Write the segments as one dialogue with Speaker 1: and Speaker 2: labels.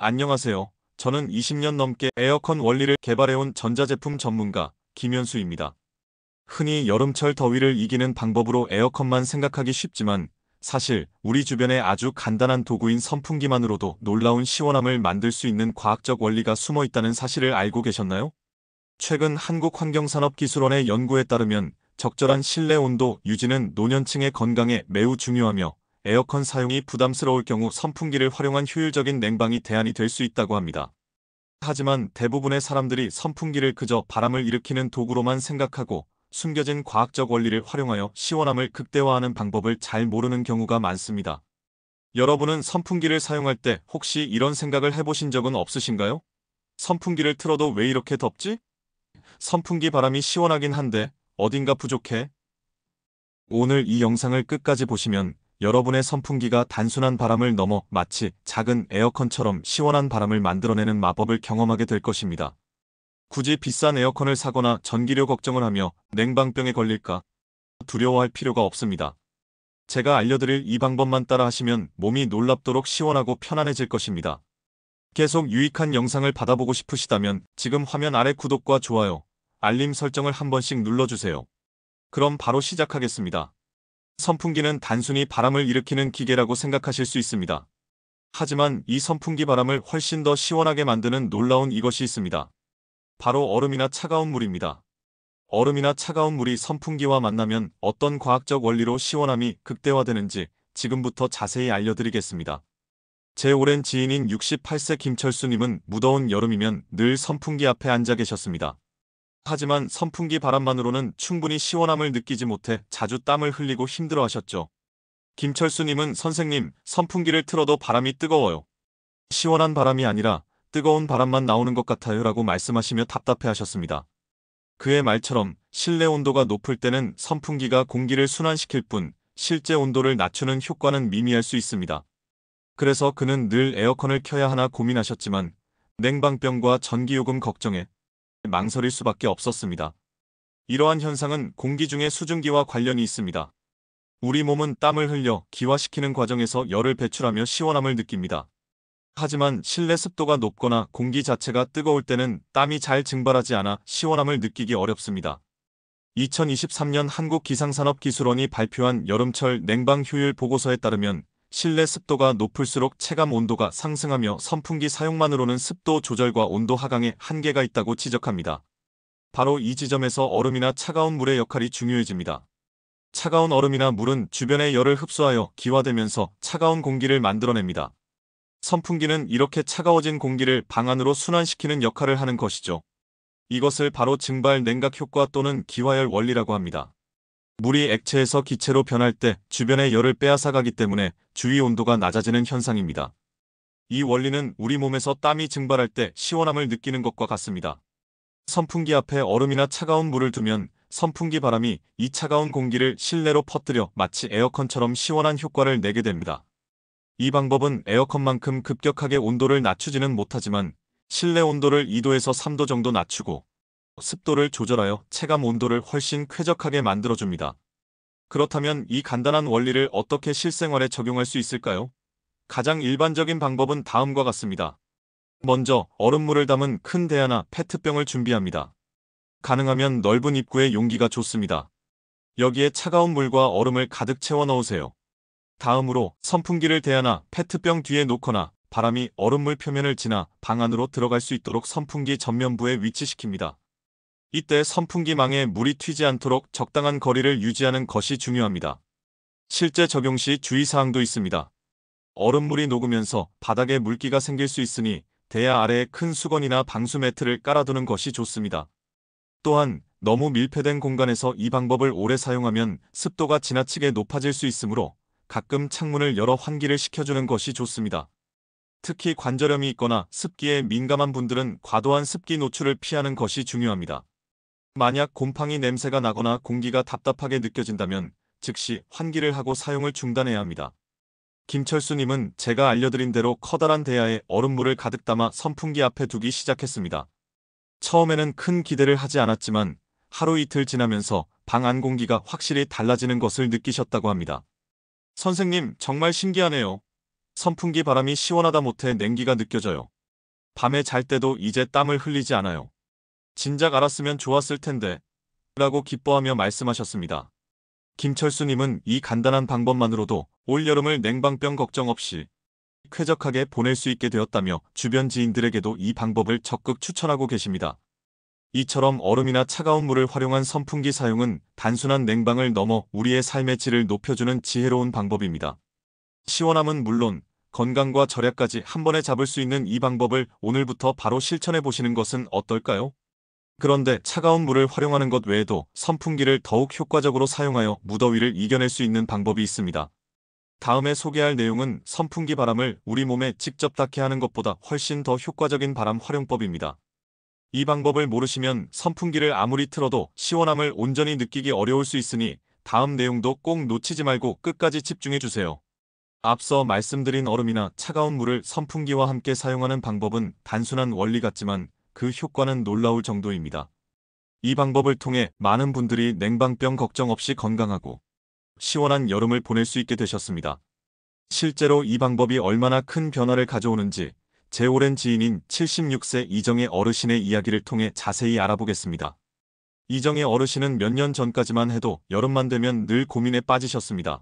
Speaker 1: 안녕하세요. 저는 20년 넘게 에어컨 원리를 개발해온 전자제품 전문가 김현수입니다. 흔히 여름철 더위를 이기는 방법으로 에어컨만 생각하기 쉽지만 사실 우리 주변에 아주 간단한 도구인 선풍기만으로도 놀라운 시원함을 만들 수 있는 과학적 원리가 숨어 있다는 사실을 알고 계셨나요? 최근 한국환경산업기술원의 연구에 따르면 적절한 실내 온도 유지는 노년층의 건강에 매우 중요하며 에어컨 사용이 부담스러울 경우 선풍기를 활용한 효율적인 냉방이 대안이 될 수 있다고 합니다. 하지만 대부분의 사람들이 선풍기를 그저 바람을 일으키는 도구로만 생각하고 숨겨진 과학적 원리를 활용하여 시원함을 극대화하는 방법을 잘 모르는 경우가 많습니다. 여러분은 선풍기를 사용할 때 혹시 이런 생각을 해보신 적은 없으신가요? 선풍기를 틀어도 왜 이렇게 덥지? 선풍기 바람이 시원하긴 한데 어딘가 부족해? 오늘 이 영상을 끝까지 보시면 여러분의 선풍기가 단순한 바람을 넘어 마치 작은 에어컨처럼 시원한 바람을 만들어내는 마법을 경험하게 될 것입니다. 굳이 비싼 에어컨을 사거나 전기료 걱정을 하며 냉방병에 걸릴까 두려워할 필요가 없습니다. 제가 알려드릴 이 방법만 따라 하시면 몸이 놀랍도록 시원하고 편안해질 것입니다. 계속 유익한 영상을 받아보고 싶으시다면 지금 화면 아래 구독과 좋아요, 알림 설정을 한 번씩 눌러주세요. 그럼 바로 시작하겠습니다. 선풍기는 단순히 바람을 일으키는 기계라고 생각하실 수 있습니다. 하지만 이 선풍기 바람을 훨씬 더 시원하게 만드는 놀라운 이것이 있습니다. 바로 얼음이나 차가운 물입니다. 얼음이나 차가운 물이 선풍기와 만나면 어떤 과학적 원리로 시원함이 극대화되는지 지금부터 자세히 알려드리겠습니다. 제 오랜 지인인 68세 김철수님은 무더운 여름이면 늘 선풍기 앞에 앉아 계셨습니다. 하지만 선풍기 바람만으로는 충분히 시원함을 느끼지 못해 자주 땀을 흘리고 힘들어하셨죠. 김철수님은 선생님, 선풍기를 틀어도 바람이 뜨거워요. 시원한 바람이 아니라 뜨거운 바람만 나오는 것 같아요 라고 말씀하시며 답답해하셨습니다. 그의 말처럼 실내 온도가 높을 때는 선풍기가 공기를 순환시킬 뿐 실제 온도를 낮추는 효과는 미미할 수 있습니다. 그래서 그는 늘 에어컨을 켜야 하나 고민하셨지만 냉방병과 전기요금 걱정에 망설일 수밖에 없었습니다. 이러한 현상은 공기 중의 수증기와 관련이 있습니다. 우리 몸은 땀을 흘려 기화시키는 과정에서 열을 배출하며 시원함을 느낍니다. 하지만 실내 습도가 높거나 공기 자체가 뜨거울 때는 땀이 잘 증발하지 않아 시원함을 느끼기 어렵습니다. 2023년 한국기상산업기술원이 발표한 여름철 냉방 효율 보고서에 따르면 실내 습도가 높을수록 체감 온도가 상승하며 선풍기 사용만으로는 습도 조절과 온도 하강에 한계가 있다고 지적합니다. 바로 이 지점에서 얼음이나 차가운 물의 역할이 중요해집니다. 차가운 얼음이나 물은 주변의 열을 흡수하여 기화되면서 차가운 공기를 만들어냅니다. 선풍기는 이렇게 차가워진 공기를 방 안으로 순환시키는 역할을 하는 것이죠. 이것을 바로 증발 냉각 효과 또는 기화열 원리라고 합니다. 물이 액체에서 기체로 변할 때 주변의 열을 빼앗아가기 때문에 주위 온도가 낮아지는 현상입니다. 이 원리는 우리 몸에서 땀이 증발할 때 시원함을 느끼는 것과 같습니다. 선풍기 앞에 얼음이나 차가운 물을 두면 선풍기 바람이 이 차가운 공기를 실내로 퍼뜨려 마치 에어컨처럼 시원한 효과를 내게 됩니다. 이 방법은 에어컨만큼 급격하게 온도를 낮추지는 못하지만 실내 온도를 2도에서 3도 정도 낮추고 습도를 조절하여 체감 온도를 훨씬 쾌적하게 만들어줍니다. 그렇다면 이 간단한 원리를 어떻게 실생활에 적용할 수 있을까요? 가장 일반적인 방법은 다음과 같습니다. 먼저 얼음물을 담은 큰 대야나 페트병을 준비합니다. 가능하면 넓은 입구에 용기가 좋습니다. 여기에 차가운 물과 얼음을 가득 채워 넣으세요. 다음으로 선풍기를 대야나 페트병 뒤에 놓거나 바람이 얼음물 표면을 지나 방 안으로 들어갈 수 있도록 선풍기 전면부에 위치시킵니다. 이때 선풍기망에 물이 튀지 않도록 적당한 거리를 유지하는 것이 중요합니다. 실제 적용 시 주의사항도 있습니다. 얼음물이 녹으면서 바닥에 물기가 생길 수 있으니 대야 아래에 큰 수건이나 방수 매트를 깔아두는 것이 좋습니다. 또한 너무 밀폐된 공간에서 이 방법을 오래 사용하면 습도가 지나치게 높아질 수 있으므로 가끔 창문을 열어 환기를 시켜주는 것이 좋습니다. 특히 관절염이 있거나 습기에 민감한 분들은 과도한 습기 노출을 피하는 것이 중요합니다. 만약 곰팡이 냄새가 나거나 공기가 답답하게 느껴진다면 즉시 환기를 하고 사용을 중단해야 합니다. 김철수님은 제가 알려드린 대로 커다란 대야에 얼음물을 가득 담아 선풍기 앞에 두기 시작했습니다. 처음에는 큰 기대를 하지 않았지만 하루 이틀 지나면서 방 안 공기가 확실히 달라지는 것을 느끼셨다고 합니다. 선생님, 정말 신기하네요. 선풍기 바람이 시원하다 못해 냉기가 느껴져요. 밤에 잘 때도 이제 땀을 흘리지 않아요. 진작 알았으면 좋았을 텐데 라고 기뻐하며 말씀하셨습니다. 김철수님은 이 간단한 방법만으로도 올여름을 냉방병 걱정 없이 쾌적하게 보낼 수 있게 되었다며 주변 지인들에게도 이 방법을 적극 추천하고 계십니다. 이처럼 얼음이나 차가운 물을 활용한 선풍기 사용은 단순한 냉방을 넘어 우리의 삶의 질을 높여주는 지혜로운 방법입니다. 시원함은 물론 건강과 절약까지 한 번에 잡을 수 있는 이 방법을 오늘부터 바로 실천해 보시는 것은 어떨까요? 그런데 차가운 물을 활용하는 것 외에도 선풍기를 더욱 효과적으로 사용하여 무더위를 이겨낼 수 있는 방법이 있습니다. 다음에 소개할 내용은 선풍기 바람을 우리 몸에 직접 닿게 하는 것보다 훨씬 더 효과적인 바람 활용법입니다. 이 방법을 모르시면 선풍기를 아무리 틀어도 시원함을 온전히 느끼기 어려울 수 있으니 다음 내용도 꼭 놓치지 말고 끝까지 집중해 주세요. 앞서 말씀드린 얼음이나 차가운 물을 선풍기와 함께 사용하는 방법은 단순한 원리 같지만 그 효과는 놀라울 정도입니다. 이 방법을 통해 많은 분들이 냉방병 걱정 없이 건강하고 시원한 여름을 보낼 수 있게 되셨습니다. 실제로 이 방법이 얼마나 큰 변화를 가져오는지 제 오랜 지인인 76세 이정의 어르신의 이야기를 통해 자세히 알아보겠습니다. 이정의 어르신은 몇 년 전까지만 해도 여름만 되면 늘 고민에 빠지셨습니다.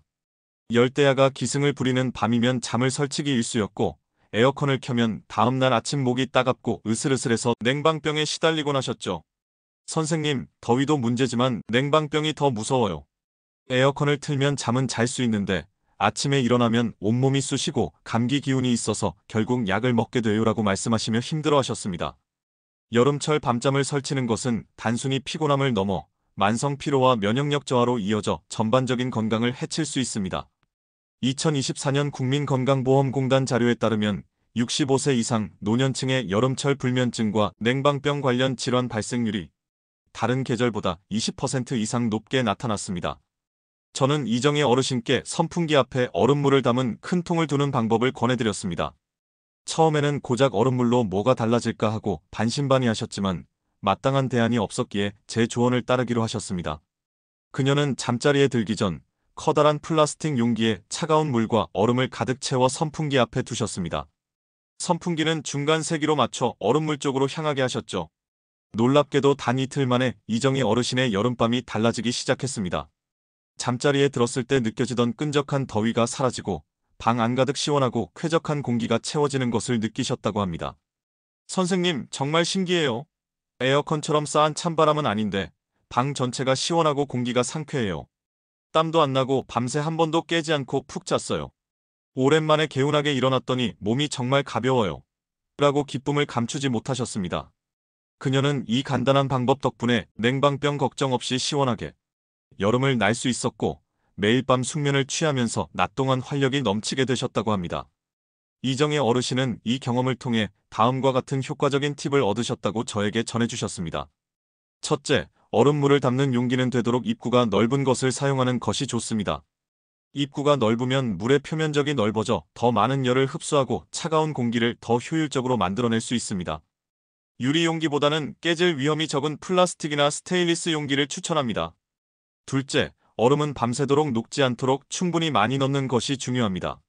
Speaker 1: 열대야가 기승을 부리는 밤이면 잠을 설치기 일쑤였고 에어컨을 켜면 다음날 아침 목이 따갑고 으슬으슬해서 냉방병에 시달리곤 하셨죠. 선생님, 더위도 문제지만 냉방병이 더 무서워요. 에어컨을 틀면 잠은 잘 수 있는데 아침에 일어나면 온몸이 쑤시고 감기 기운이 있어서 결국 약을 먹게 돼요라고 말씀하시며 힘들어하셨습니다. 여름철 밤잠을 설치는 것은 단순히 피곤함을 넘어 만성 피로와 면역력 저하로 이어져 전반적인 건강을 해칠 수 있습니다. 2024년 국민건강보험공단 자료에 따르면 65세 이상 노년층의 여름철 불면증과 냉방병 관련 질환 발생률이 다른 계절보다 20% 이상 높게 나타났습니다. 저는 이정의 어르신께 선풍기 앞에 얼음물을 담은 큰 통을 두는 방법을 권해드렸습니다. 처음에는 고작 얼음물로 뭐가 달라질까 하고 반신반의하셨지만 마땅한 대안이 없었기에 제 조언을 따르기로 하셨습니다. 그녀는 잠자리에 들기 전 커다란 플라스틱 용기에 차가운 물과 얼음을 가득 채워 선풍기 앞에 두셨습니다. 선풍기는 중간 세기로 맞춰 얼음물 쪽으로 향하게 하셨죠. 놀랍게도 단 이틀 만에 이정의 어르신의 여름밤이 달라지기 시작했습니다. 잠자리에 들었을 때 느껴지던 끈적한 더위가 사라지고 방 안가득 시원하고 쾌적한 공기가 채워지는 것을 느끼셨다고 합니다. 선생님, 정말 신기해요. 에어컨처럼 싸한 찬바람은 아닌데 방 전체가 시원하고 공기가 상쾌해요. 땀도 안 나고 밤새 한 번도 깨지 않고 푹 잤어요. 오랜만에 개운하게 일어났더니 몸이 정말 가벼워요. 라고 기쁨을 감추지 못하셨습니다. 그녀는 이 간단한 방법 덕분에 냉방병 걱정 없이 시원하게 여름을 날 수 있었고 매일 밤 숙면을 취하면서 낮 동안 활력이 넘치게 되셨다고 합니다. 이정의 어르신은 이 경험을 통해 다음과 같은 효과적인 팁을 얻으셨다고 저에게 전해주셨습니다. 첫째, 얼음물을 담는 용기는 되도록 입구가 넓은 것을 사용하는 것이 좋습니다. 입구가 넓으면 물의 표면적이 넓어져 더 많은 열을 흡수하고 차가운 공기를 더 효율적으로 만들어낼 수 있습니다. 유리 용기보다는 깨질 위험이 적은 플라스틱이나 스테인리스 용기를 추천합니다. 둘째, 얼음은 밤새도록 녹지 않도록 충분히 많이 넣는 것이 중요합니다.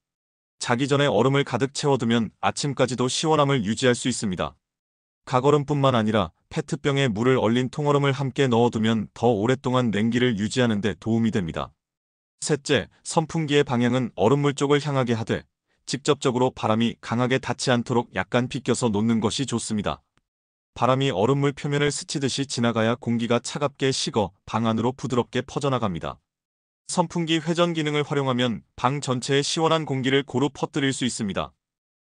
Speaker 1: 자기 전에 얼음을 가득 채워두면 아침까지도 시원함을 유지할 수 있습니다. 각얼음뿐만 아니라 페트병에 물을 얼린 통얼음을 함께 넣어두면 더 오랫동안 냉기를 유지하는 데 도움이 됩니다. 셋째, 선풍기의 방향은 얼음물 쪽을 향하게 하되 직접적으로 바람이 강하게 닿지 않도록 약간 비껴서 놓는 것이 좋습니다. 바람이 얼음물 표면을 스치듯이 지나가야 공기가 차갑게 식어 방 안으로 부드럽게 퍼져나갑니다. 선풍기 회전 기능을 활용하면 방 전체에 시원한 공기를 고루 퍼뜨릴 수 있습니다.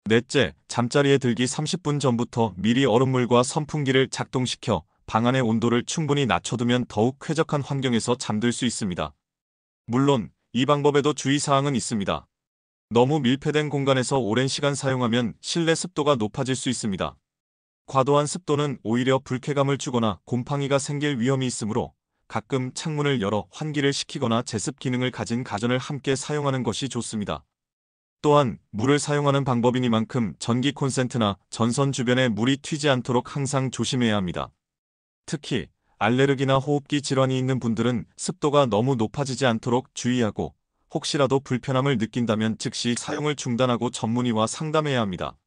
Speaker 1: 넷째, 잠자리에 들기 30분 전부터 미리 얼음물과 선풍기를 작동시켜 방 안의 온도를 충분히 낮춰두면 더욱 쾌적한 환경에서 잠들 수 있습니다. 물론 이 방법에도 주의사항은 있습니다. 너무 밀폐된 공간에서 오랜 시간 사용하면 실내 습도가 높아질 수 있습니다. 과도한 습도는 오히려 불쾌감을 주거나 곰팡이가 생길 위험이 있으므로 가끔 창문을 열어 환기를 시키거나 제습 기능을 가진 가전을 함께 사용하는 것이 좋습니다. 또한 물을 사용하는 방법이니만큼 전기 콘센트나 전선 주변에 물이 튀지 않도록 항상 조심해야 합니다. 특히 알레르기나 호흡기 질환이 있는 분들은 습도가 너무 높아지지 않도록 주의하고 혹시라도 불편함을 느낀다면 즉시 사용을 중단하고 전문의와 상담해야 합니다.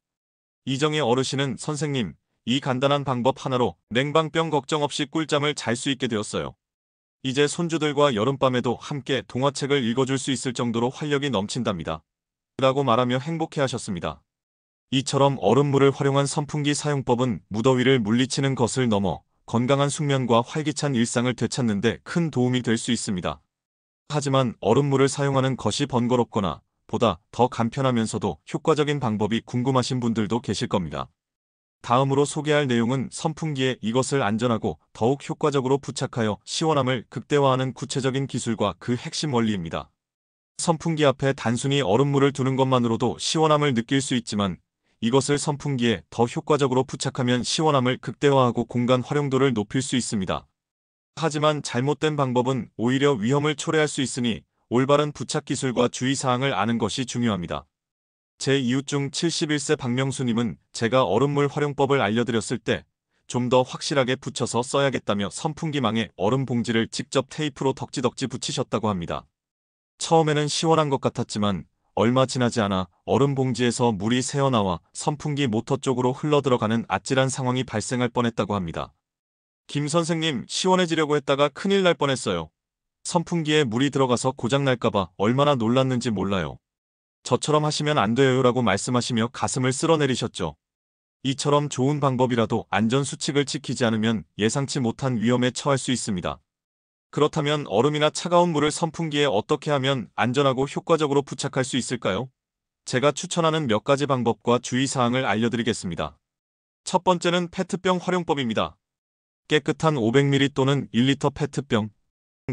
Speaker 1: 이정희 어르신은 선생님, 이 간단한 방법 하나로 냉방병 걱정 없이 꿀잠을 잘 수 있게 되었어요. 이제 손주들과 여름밤에도 함께 동화책을 읽어줄 수 있을 정도로 활력이 넘친답니다. 라고 말하며 행복해하셨습니다. 이처럼 얼음물을 활용한 선풍기 사용법은 무더위를 물리치는 것을 넘어 건강한 숙면과 활기찬 일상을 되찾는 데 큰 도움이 될 수 있습니다. 하지만 얼음물을 사용하는 것이 번거롭거나 보다 더 간편하면서도 효과적인 방법이 궁금하신 분들도 계실 겁니다. 다음으로 소개할 내용은 선풍기에 이것을 안전하고 더욱 효과적으로 부착하여 시원함을 극대화하는 구체적인 기술과 그 핵심 원리입니다. 선풍기 앞에 단순히 얼음물을 두는 것만으로도 시원함을 느낄 수 있지만 이것을 선풍기에 더 효과적으로 부착하면 시원함을 극대화하고 공간 활용도를 높일 수 있습니다. 하지만 잘못된 방법은 오히려 위험을 초래할 수 있으니 올바른 부착 기술과 주의사항을 아는 것이 중요합니다. 제 이웃 중 71세 박명수님은 제가 얼음물 활용법을 알려드렸을 때 좀 더 확실하게 붙여서 써야겠다며 선풍기망에 얼음 봉지를 직접 테이프로 덕지덕지 붙이셨다고 합니다. 처음에는 시원한 것 같았지만 얼마 지나지 않아 얼음 봉지에서 물이 새어나와 선풍기 모터 쪽으로 흘러들어가는 아찔한 상황이 발생할 뻔했다고 합니다. 김 선생님, 시원해지려고 했다가 큰일 날 뻔했어요. 선풍기에 물이 들어가서 고장날까봐 얼마나 놀랐는지 몰라요. 저처럼 하시면 안 돼요 라고 말씀하시며 가슴을 쓸어내리셨죠. 이처럼 좋은 방법이라도 안전수칙을 지키지 않으면 예상치 못한 위험에 처할 수 있습니다. 그렇다면 얼음이나 차가운 물을 선풍기에 어떻게 하면 안전하고 효과적으로 부착할 수 있을까요? 제가 추천하는 몇 가지 방법과 주의사항을 알려드리겠습니다. 첫 번째는 페트병 활용법입니다. 깨끗한 500ml 또는 1리터 페트병,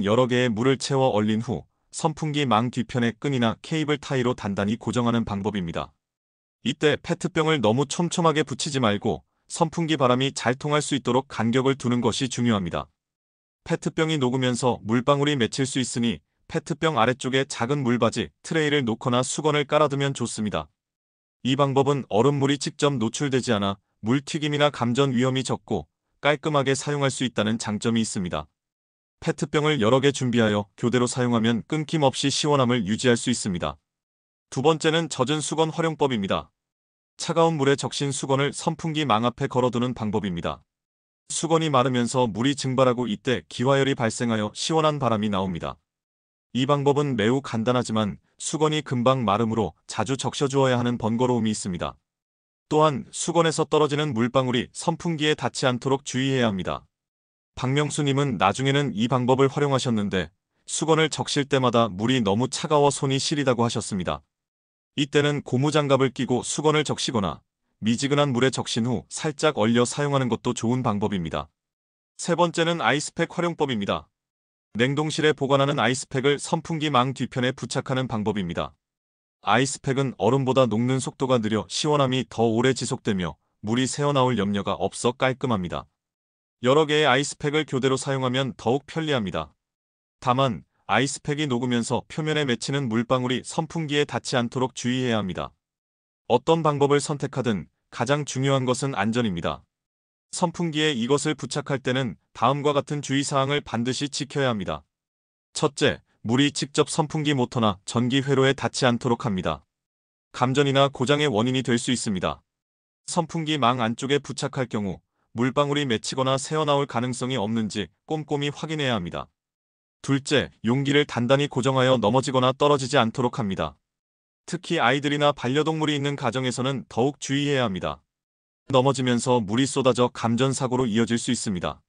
Speaker 1: 여러 개의 물을 채워 얼린 후 선풍기 망 뒤편의 끈이나 케이블 타이로 단단히 고정하는 방법입니다. 이때 페트병을 너무 촘촘하게 붙이지 말고 선풍기 바람이 잘 통할 수 있도록 간격을 두는 것이 중요합니다. 페트병이 녹으면서 물방울이 맺힐 수 있으니 페트병 아래쪽에 작은 물바지, 트레이를 놓거나 수건을 깔아두면 좋습니다. 이 방법은 얼음물이 직접 노출되지 않아 물튀김이나 감전 위험이 적고 깔끔하게 사용할 수 있다는 장점이 있습니다. 페트병을 여러 개 준비하여 교대로 사용하면 끊김없이 시원함을 유지할 수 있습니다. 두 번째는 젖은 수건 활용법입니다. 차가운 물에 적신 수건을 선풍기 망 앞에 걸어두는 방법입니다. 수건이 마르면서 물이 증발하고 이때 기화열이 발생하여 시원한 바람이 나옵니다. 이 방법은 매우 간단하지만 수건이 금방 마르므로 자주 적셔주어야 하는 번거로움이 있습니다. 또한 수건에서 떨어지는 물방울이 선풍기에 닿지 않도록 주의해야 합니다. 박명수님은 나중에는 이 방법을 활용하셨는데 수건을 적실 때마다 물이 너무 차가워 손이 시리다고 하셨습니다. 이때는 고무장갑을 끼고 수건을 적시거나 미지근한 물에 적신 후 살짝 얼려 사용하는 것도 좋은 방법입니다. 세 번째는 아이스팩 활용법입니다. 냉동실에 보관하는 아이스팩을 선풍기 망 뒤편에 부착하는 방법입니다. 아이스팩은 얼음보다 녹는 속도가 느려 시원함이 더 오래 지속되며 물이 새어나올 염려가 없어 깔끔합니다. 여러 개의 아이스팩을 교대로 사용하면 더욱 편리합니다. 다만 아이스팩이 녹으면서 표면에 맺히는 물방울이 선풍기에 닿지 않도록 주의해야 합니다. 어떤 방법을 선택하든 가장 중요한 것은 안전입니다. 선풍기에 이것을 부착할 때는 다음과 같은 주의사항을 반드시 지켜야 합니다. 첫째, 물이 직접 선풍기 모터나 전기 회로에 닿지 않도록 합니다. 감전이나 고장의 원인이 될 수 있습니다. 선풍기 망 안쪽에 부착할 경우 물방울이 맺히거나 새어나올 가능성이 없는지 꼼꼼히 확인해야 합니다. 둘째, 용기를 단단히 고정하여 넘어지거나 떨어지지 않도록 합니다. 특히 아이들이나 반려동물이 있는 가정에서는 더욱 주의해야 합니다. 넘어지면서 물이 쏟아져 감전사고로 이어질 수 있습니다.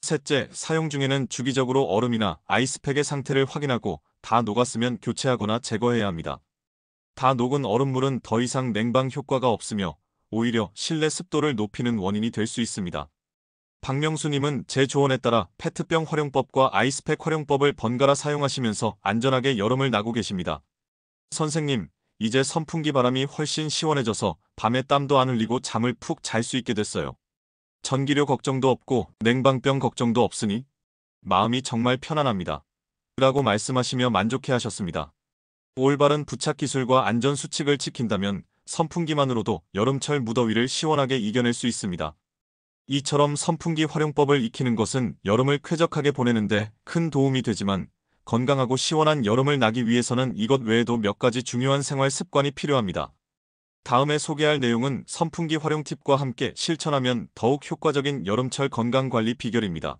Speaker 1: 셋째, 사용 중에는 주기적으로 얼음이나 아이스팩의 상태를 확인하고 다 녹았으면 교체하거나 제거해야 합니다. 다 녹은 얼음물은 더 이상 냉방 효과가 없으며 오히려 실내 습도를 높이는 원인이 될 수 있습니다. 박명수님은 제 조언에 따라 페트병 활용법과 아이스팩 활용법을 번갈아 사용하시면서 안전하게 여름을 나고 계십니다. 선생님, 이제 선풍기 바람이 훨씬 시원해져서 밤에 땀도 안 흘리고 잠을 푹 잘 수 있게 됐어요. 전기료 걱정도 없고 냉방병 걱정도 없으니 마음이 정말 편안합니다. 라고 말씀하시며 만족해 하셨습니다. 올바른 부착 기술과 안전 수칙을 지킨다면 선풍기만으로도 여름철 무더위를 시원하게 이겨낼 수 있습니다. 이처럼 선풍기 활용법을 익히는 것은 여름을 쾌적하게 보내는데 큰 도움이 되지만 건강하고 시원한 여름을 나기 위해서는 이것 외에도 몇 가지 중요한 생활 습관이 필요합니다. 다음에 소개할 내용은 선풍기 활용 팁과 함께 실천하면 더욱 효과적인 여름철 건강관리 비결입니다.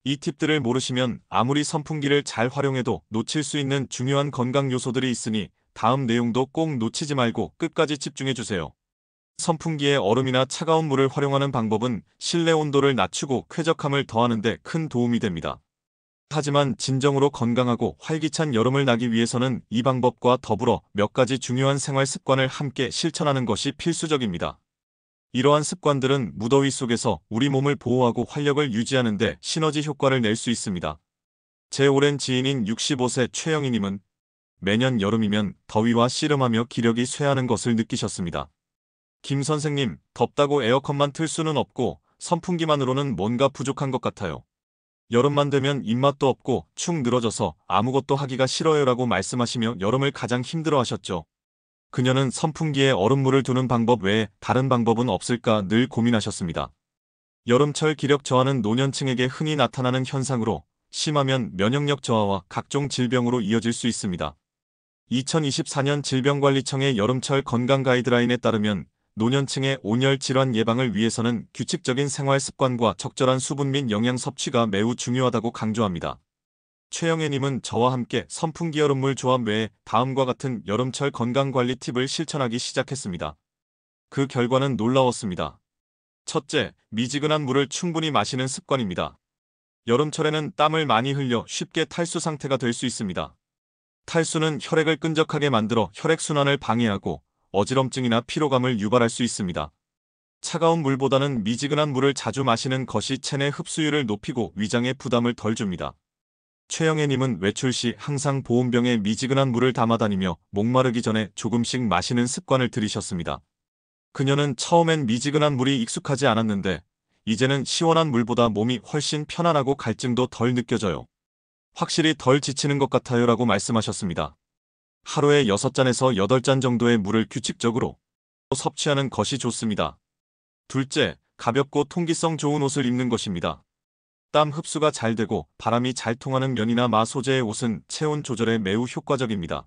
Speaker 1: 이 팁들을 모르시면 아무리 선풍기를 잘 활용해도 놓칠 수 있는 중요한 건강 요소들이 있으니 다음 내용도 꼭 놓치지 말고 끝까지 집중해주세요. 선풍기에 얼음이나 차가운 물을 활용하는 방법은 실내 온도를 낮추고 쾌적함을 더하는 데 큰 도움이 됩니다. 하지만 진정으로 건강하고 활기찬 여름을 나기 위해서는 이 방법과 더불어 몇 가지 중요한 생활 습관을 함께 실천하는 것이 필수적입니다. 이러한 습관들은 무더위 속에서 우리 몸을 보호하고 활력을 유지하는 데 시너지 효과를 낼 수 있습니다. 제 오랜 지인인 65세 최영희님은 매년 여름이면 더위와 씨름하며 기력이 쇠하는 것을 느끼셨습니다. 김 선생님, 덥다고 에어컨만 틀 수는 없고 선풍기만으로는 뭔가 부족한 것 같아요. 여름만 되면 입맛도 없고 축 늘어져서 아무것도 하기가 싫어요라고 말씀하시며 여름을 가장 힘들어하셨죠. 그녀는 선풍기에 얼음물을 두는 방법 외에 다른 방법은 없을까 늘 고민하셨습니다. 여름철 기력 저하는 노년층에게 흔히 나타나는 현상으로 심하면 면역력 저하와 각종 질병으로 이어질 수 있습니다. 2024년 질병관리청의 여름철 건강 가이드라인에 따르면 노년층의 온열 질환 예방을 위해서는 규칙적인 생활 습관과 적절한 수분 및 영양 섭취가 매우 중요하다고 강조합니다. 최영애님은 저와 함께 선풍기 얼음물 조합 외에 다음과 같은 여름철 건강관리 팁을 실천하기 시작했습니다. 그 결과는 놀라웠습니다. 첫째, 미지근한 물을 충분히 마시는 습관입니다. 여름철에는 땀을 많이 흘려 쉽게 탈수 상태가 될 수 있습니다. 탈수는 혈액을 끈적하게 만들어 혈액순환을 방해하고 어지럼증이나 피로감을 유발할 수 있습니다. 차가운 물보다는 미지근한 물을 자주 마시는 것이 체내 흡수율을 높이고 위장에 부담을 덜 줍니다. 최영애님은 외출 시 항상 보온병에 미지근한 물을 담아 다니며 목마르기 전에 조금씩 마시는 습관을 들이셨습니다. 그녀는 처음엔 미지근한 물이 익숙하지 않았는데 이제는 시원한 물보다 몸이 훨씬 편안하고 갈증도 덜 느껴져요. 확실히 덜 지치는 것 같아요 라고 말씀하셨습니다. 하루에 6잔에서 8잔 정도의 물을 규칙적으로 섭취하는 것이 좋습니다. 둘째, 가볍고 통기성 좋은 옷을 입는 것입니다. 땀 흡수가 잘 되고 바람이 잘 통하는 면이나 마 소재의 옷은 체온 조절에 매우 효과적입니다.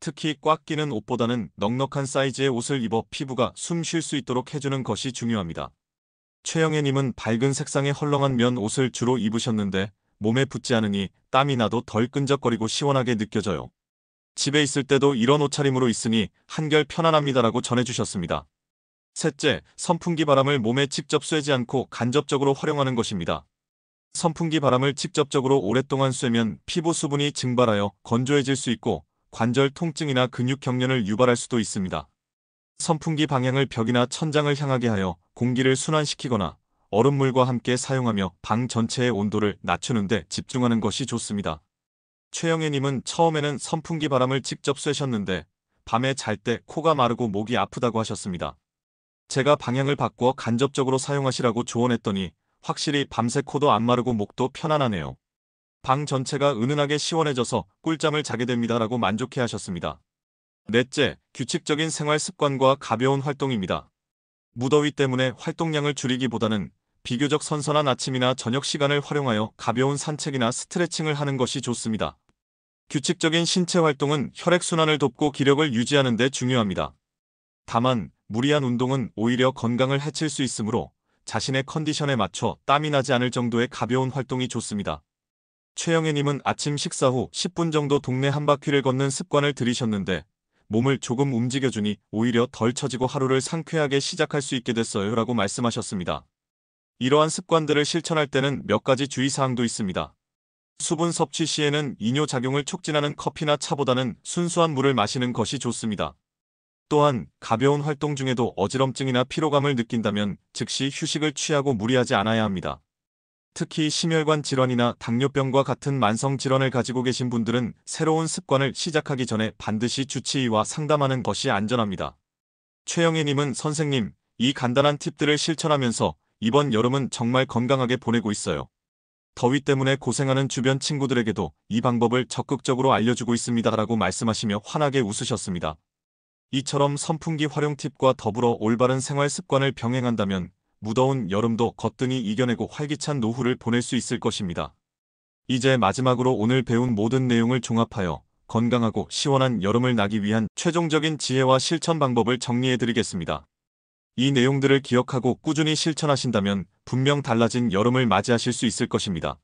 Speaker 1: 특히 꽉 끼는 옷보다는 넉넉한 사이즈의 옷을 입어 피부가 숨 쉴 수 있도록 해주는 것이 중요합니다. 최영애님은 밝은 색상의 헐렁한 면 옷을 주로 입으셨는데 몸에 붙지 않으니 땀이 나도 덜 끈적거리고 시원하게 느껴져요. 집에 있을 때도 이런 옷차림으로 있으니 한결 편안합니다라고 전해주셨습니다. 셋째, 선풍기 바람을 몸에 직접 쐬지 않고 간접적으로 활용하는 것입니다. 선풍기 바람을 직접적으로 오랫동안 쐬면 피부 수분이 증발하여 건조해질 수 있고 관절 통증이나 근육 경련을 유발할 수도 있습니다. 선풍기 방향을 벽이나 천장을 향하게 하여 공기를 순환시키거나 얼음물과 함께 사용하며 방 전체의 온도를 낮추는 데 집중하는 것이 좋습니다. 최영애님은 처음에는 선풍기 바람을 직접 쐬셨는데 밤에 잘 때 코가 마르고 목이 아프다고 하셨습니다. 제가 방향을 바꾸어 간접적으로 사용하시라고 조언했더니 확실히 밤새 코도 안 마르고 목도 편안하네요. 방 전체가 은은하게 시원해져서 꿀잠을 자게 됩니다라고 만족해 하셨습니다. 넷째, 규칙적인 생활 습관과 가벼운 활동입니다. 무더위 때문에 활동량을 줄이기보다는 비교적 선선한 아침이나 저녁 시간을 활용하여 가벼운 산책이나 스트레칭을 하는 것이 좋습니다. 규칙적인 신체 활동은 혈액순환을 돕고 기력을 유지하는 데 중요합니다. 다만 무리한 운동은 오히려 건강을 해칠 수 있으므로 자신의 컨디션에 맞춰 땀이 나지 않을 정도의 가벼운 활동이 좋습니다. 최영애님은 아침 식사 후 10분 정도 동네 한 바퀴를 걷는 습관을 들이셨는데 몸을 조금 움직여주니 오히려 덜 처지고 하루를 상쾌하게 시작할 수 있게 됐어요 라고 말씀하셨습니다. 이러한 습관들을 실천할 때는 몇 가지 주의사항도 있습니다. 수분 섭취 시에는 이뇨작용을 촉진하는 커피나 차보다는 순수한 물을 마시는 것이 좋습니다. 또한 가벼운 활동 중에도 어지럼증이나 피로감을 느낀다면 즉시 휴식을 취하고 무리하지 않아야 합니다. 특히 심혈관 질환이나 당뇨병과 같은 만성 질환을 가지고 계신 분들은 새로운 습관을 시작하기 전에 반드시 주치의와 상담하는 것이 안전합니다. 최영애님은 선생님, 이 간단한 팁들을 실천하면서 이번 여름은 정말 건강하게 보내고 있어요. 더위 때문에 고생하는 주변 친구들에게도 이 방법을 적극적으로 알려주고 있습니다라고 말씀하시며 환하게 웃으셨습니다. 이처럼 선풍기 활용 팁과 더불어 올바른 생활 습관을 병행한다면 무더운 여름도 거뜬히 이겨내고 활기찬 노후를 보낼 수 있을 것입니다. 이제 마지막으로 오늘 배운 모든 내용을 종합하여 건강하고 시원한 여름을 나기 위한 최종적인 지혜와 실천 방법을 정리해드리겠습니다. 이 내용들을 기억하고 꾸준히 실천하신다면 분명 달라진 여름을 맞이하실 수 있을 것입니다.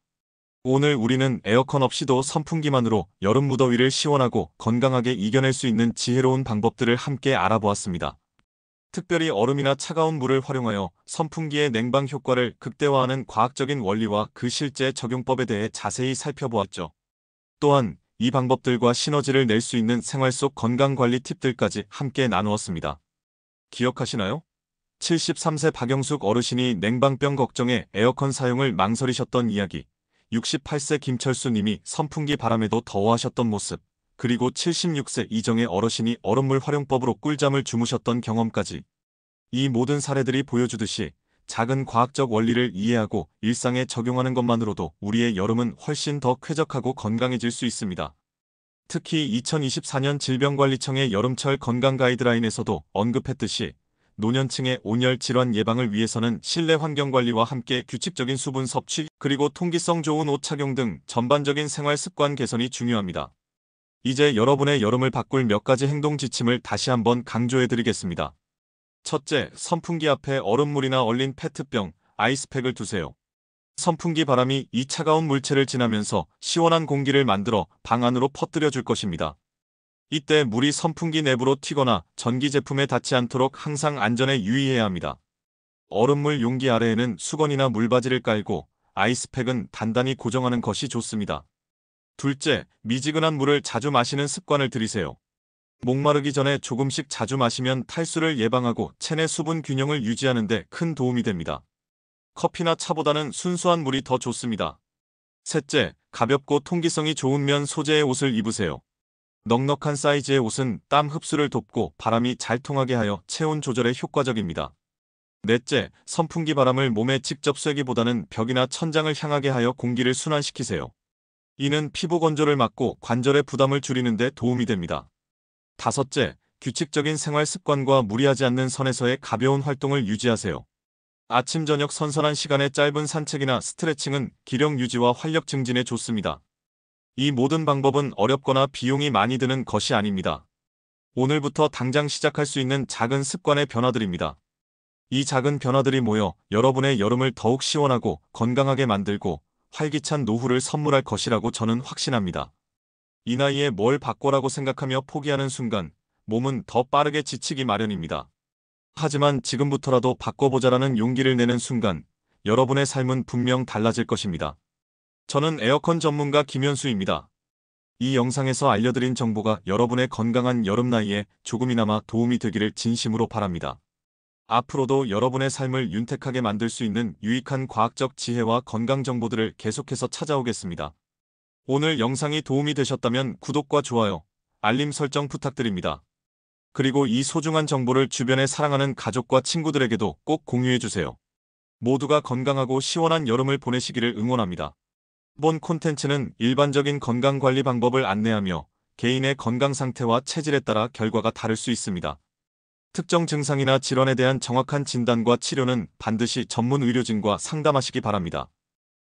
Speaker 1: 오늘 우리는 에어컨 없이도 선풍기만으로 여름 무더위를 시원하고 건강하게 이겨낼 수 있는 지혜로운 방법들을 함께 알아보았습니다. 특별히 얼음이나 차가운 물을 활용하여 선풍기의 냉방 효과를 극대화하는 과학적인 원리와 그 실제 적용법에 대해 자세히 살펴보았죠. 또한 이 방법들과 시너지를 낼 수 있는 생활 속 건강관리 팁들까지 함께 나누었습니다. 기억하시나요? 73세 박영숙 어르신이 냉방병 걱정에 에어컨 사용을 망설이셨던 이야기, 68세 김철수 님이 선풍기 바람에도 더워하셨던 모습, 그리고 76세 이정의 어르신이 얼음물 활용법으로 꿀잠을 주무셨던 경험까지. 이 모든 사례들이 보여주듯이 작은 과학적 원리를 이해하고 일상에 적용하는 것만으로도 우리의 여름은 훨씬 더 쾌적하고 건강해질 수 있습니다. 특히 2024년 질병관리청의 여름철 건강 가이드라인에서도 언급했듯이 노년층의 온열 질환 예방을 위해서는 실내 환경 관리와 함께 규칙적인 수분 섭취, 그리고 통기성 좋은 옷 착용 등 전반적인 생활 습관 개선이 중요합니다. 이제 여러분의 여름을 바꿀 몇 가지 행동 지침을 다시 한번 강조해드리겠습니다. 첫째, 선풍기 앞에 얼음물이나 얼린 페트병, 아이스팩을 두세요. 선풍기 바람이 이 차가운 물체를 지나면서 시원한 공기를 만들어 방 안으로 퍼뜨려 줄 것입니다. 이때 물이 선풍기 내부로 튀거나 전기 제품에 닿지 않도록 항상 안전에 유의해야 합니다. 얼음물 용기 아래에는 수건이나 물바지를 깔고 아이스팩은 단단히 고정하는 것이 좋습니다. 둘째, 미지근한 물을 자주 마시는 습관을 들이세요. 목마르기 전에 조금씩 자주 마시면 탈수를 예방하고 체내 수분 균형을 유지하는 데 큰 도움이 됩니다. 커피나 차보다는 순수한 물이 더 좋습니다. 셋째, 가볍고 통기성이 좋은 면 소재의 옷을 입으세요. 넉넉한 사이즈의 옷은 땀 흡수를 돕고 바람이 잘 통하게 하여 체온 조절에 효과적입니다. 넷째, 선풍기 바람을 몸에 직접 쐬기보다는 벽이나 천장을 향하게 하여 공기를 순환시키세요. 이는 피부 건조를 막고 관절의 부담을 줄이는 데 도움이 됩니다. 다섯째, 규칙적인 생활 습관과 무리하지 않는 선에서의 가벼운 활동을 유지하세요. 아침 저녁 선선한 시간에 짧은 산책이나 스트레칭은 기력 유지와 활력 증진에 좋습니다. 이 모든 방법은 어렵거나 비용이 많이 드는 것이 아닙니다. 오늘부터 당장 시작할 수 있는 작은 습관의 변화들입니다. 이 작은 변화들이 모여 여러분의 여름을 더욱 시원하고 건강하게 만들고 활기찬 노후를 선물할 것이라고 저는 확신합니다. 이 나이에 뭘 바꿔라고 생각하며 포기하는 순간 몸은 더 빠르게 지치기 마련입니다. 하지만 지금부터라도 바꿔보자라는 용기를 내는 순간 여러분의 삶은 분명 달라질 것입니다. 저는 에어컨 전문가 김현수입니다. 이 영상에서 알려드린 정보가 여러분의 건강한 여름 나이에 조금이나마 도움이 되기를 진심으로 바랍니다. 앞으로도 여러분의 삶을 윤택하게 만들 수 있는 유익한 과학적 지혜와 건강 정보들을 계속해서 찾아오겠습니다. 오늘 영상이 도움이 되셨다면 구독과 좋아요, 알림 설정 부탁드립니다. 그리고 이 소중한 정보를 주변에 사랑하는 가족과 친구들에게도 꼭 공유해주세요. 모두가 건강하고 시원한 여름을 보내시기를 응원합니다. 이번 콘텐츠는 일반적인 건강관리 방법을 안내하며 개인의 건강 상태와 체질에 따라 결과가 다를 수 있습니다. 특정 증상이나 질환에 대한 정확한 진단과 치료는 반드시 전문 의료진과 상담하시기 바랍니다.